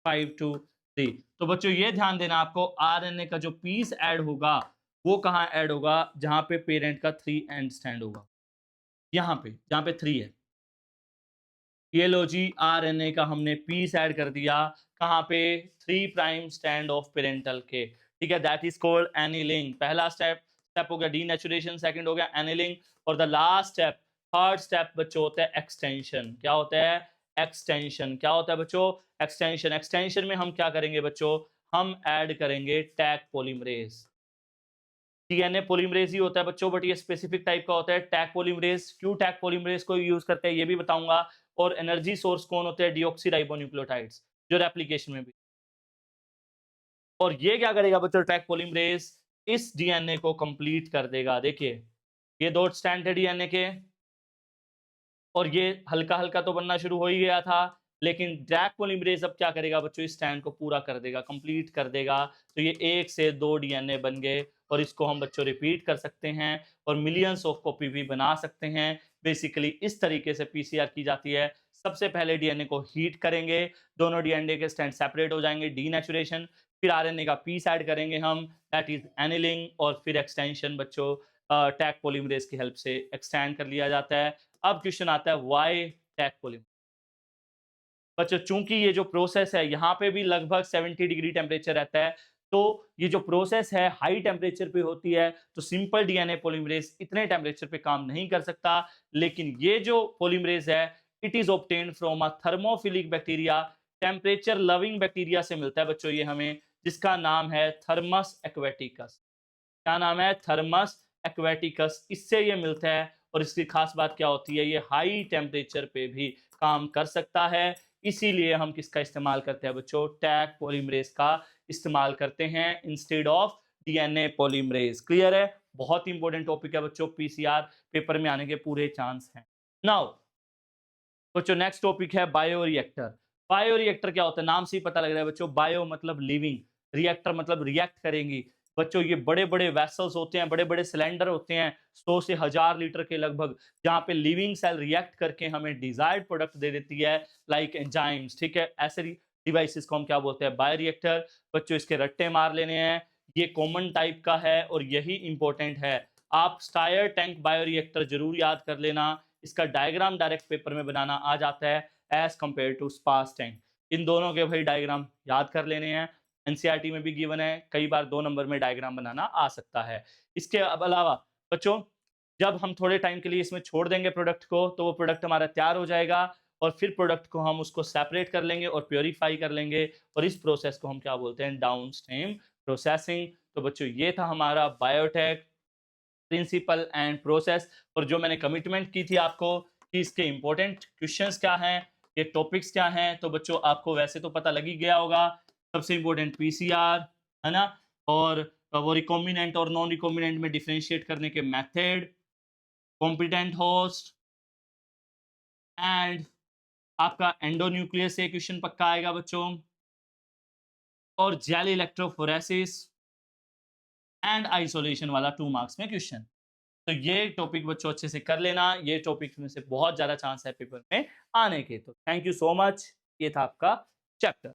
Speaker 1: 5 to 3। तो बच्चों ये ध्यान देना आपको, आरएनए का जो पीस ऐड होगा वो कहां ऐड होगा, जहां पे पेरेंट का 3 एंड स्टैंड होगा, यहां पे जहां पे 3 है। ये लो जी आरएनए का हमने पीस ऐड कर दिया कहां पे, 3 प्राइम स्टैंड ऑफ पेरेंटल के। ठीक है, दैट इज कॉल्ड एनीलिंग। पहला स्टेप हो गया डीनेचुरेशन, सेकंड हो गया एनीलिंग, और the last step, third step बच्चों होता है एक्सटेंशन। क्या होता है, एक्सटेंशन। क्या होता है बच्चों, एक्सटेंशन। एक्सटेंशन में हम क्या करेंगे बच्चों, हम ऐड करेंगे टैग पॉलीमरेज। डीएनए पॉलीमरेज ही होता है बच्चों, बट ये स्पेसिफिक टाइप का होता है टैग पॉलीमरेज। क्यों टैग पॉलीमरेज को यूज करते हैं ये भी बताऊंगा। और एनर्जी सोर्स कौन होते हैं, डीऑक्सीराइबोन्यूक्लियोटाइड्स, जो रेप्लिकेशन में भी। और ये क्या करेगा बच्चों, टैग पॉलीमरेज इस डीएनए को कंप्लीट कर देगा। देखिए ये 2 स्टैंड है डीएनए के, और ये हल्का हल्का तो बनना शुरू हो ही गया था, लेकिन टैग पॉलीमरेज अब क्या करेगा बच्चों, इस स्टैंड को पूरा कर देगा, कंप्लीट कर देगा। तो ये 1 से 2 डीएनए बन गए, और इसको हम बच्चों रिपीट कर सकते हैं और मिलियंस ऑफ कॉपी भी बना सकते हैं। बेसिकली इस तरीके से पीसीआर की जाती है। सबसे पहले डीएनए को हीट करेंगे, दोनों डीएनए के स्टैंड सेपरेट हो जाएंगे, डीनेचुरेशन, फिर आरएनए का पीस ऐड करेंगे हम, दैट इज एनिलिंग, और फिर एक्सटेंशन बच्चों टैग पॉलीमरेज की हेल्प से एक्सटेंड कर लिया जाता है। अब क्वेश्चन आता है व्हाई टैग पॉलीमरेज। बच्चों चूंकि ये जो प्रोसेस है यहाँ पे भी लगभग 70 डिग्री टेम्परेचर रहता है, तो ये जो प्रोसेस है हाई टेम्परेचर पे होती है, तो सिंपल डीएनए पॉलीमरेज इतने टेम्परेचर पे काम नहीं कर सकता। लेकिन ये जो पॉलीमरेज है it is obtained from a thermophilic bacteria, temperature loving bacteria से मिलता है बच्चों ये हमें, जिसका नाम है थर्मस एक्वेटिकस। क्या नाम है, थर्मस एक्वेटिकस, इससे ये मिलता है। और इसकी खास बात क्या होती है, ये हाई टेम्परेचर पे भी काम कर सकता है। इसीलिए हम किसका इस्तेमाल करते हैं बच्चों, टैग पॉलीमरेज का इस्तेमाल करते हैं instead of DNA polymerase. Clear है, बहुत इंपॉर्टेंट टॉपिक है बच्चों, पीसीआर पेपर में आने के पूरे चांस हैं। नाउ बच्चों नेक्स्ट टॉपिक है बायोरिएक्टर। बायोरिएक्टर क्या होता है, नाम से ही पता लग रहा है बच्चों, बायो मतलब लिविंग, रिएक्टर मतलब रिएक्ट करेंगी। बच्चों ये बड़े बड़े वेसल्स होते हैं, बड़े बड़े सिलेंडर होते हैं 100 से 1000 लीटर के लगभग, जहाँ पे लिविंग सेल रिएक्ट करके हमें डिजायर्ड प्रोडक्ट दे देती है लाइक एंजाइम्स। ठीक है, ऐसे डिवाइसेस को हम क्या बोलते हैं, बायोरिएक्टर। बच्चों इसके रट्टे मार लेने हैं, ये कॉमन टाइप का है और यही इंपॉर्टेंट है। आप स्टायर टैंक बायोरिएक्टर जरूर याद कर लेना, इसका डायग्राम डायरेक्ट पेपर में बनाना आ जाता है as compare to sparse tank. इन दोनों के भाई डायग्राम याद कर लेने हैं, एनसीईआरटी में भी गिवन है, कई बार 2 नंबर में डायग्राम बनाना आ सकता है। इसके अलावा बच्चों जब हम थोड़े टाइम के लिए इसमें छोड़ देंगे प्रोडक्ट को, तो वो प्रोडक्ट हमारा तैयार हो जाएगा और फिर प्रोडक्ट को हम उसको सेपरेट कर लेंगे और प्योरीफाई कर लेंगे और इस प्रोसेस को हम क्या बोलते हैं, डाउनस्ट्रीम प्रोसेसिंग। तो बच्चों ये था हमारा बायोटेक प्रिंसिपल एंड प्रोसेस, और जो मैंने कमिटमेंट की थी आपको कि इसके इंपॉर्टेंट क्वेश्चंस क्या हैं, ये टॉपिक्स क्या हैं, तो बच्चों आपको वैसे तो पता लग ही गया होगा। सबसे इंपॉर्टेंट पीसीआर है ना, और वो रिकॉम्बिनेंट और नॉन रिकॉम्बिनेंट में डिफरेंशिएट करने के मेथड, कॉम्पिटेंट होस्ट एंड आपका एंडोन्यूक्लियस से क्वेश्चन पक्का आएगा बच्चों, और जेल इलेक्ट्रोफोरेसिस एंड आइसोलेशन वाला 2 मार्क्स में क्वेश्चन। तो ये टॉपिक बच्चों अच्छे से कर लेना, ये टॉपिक में से बहुत ज़्यादा चांस है पेपर में आने के। तो थैंक यू सो मच, ये था आपका चैप्टर।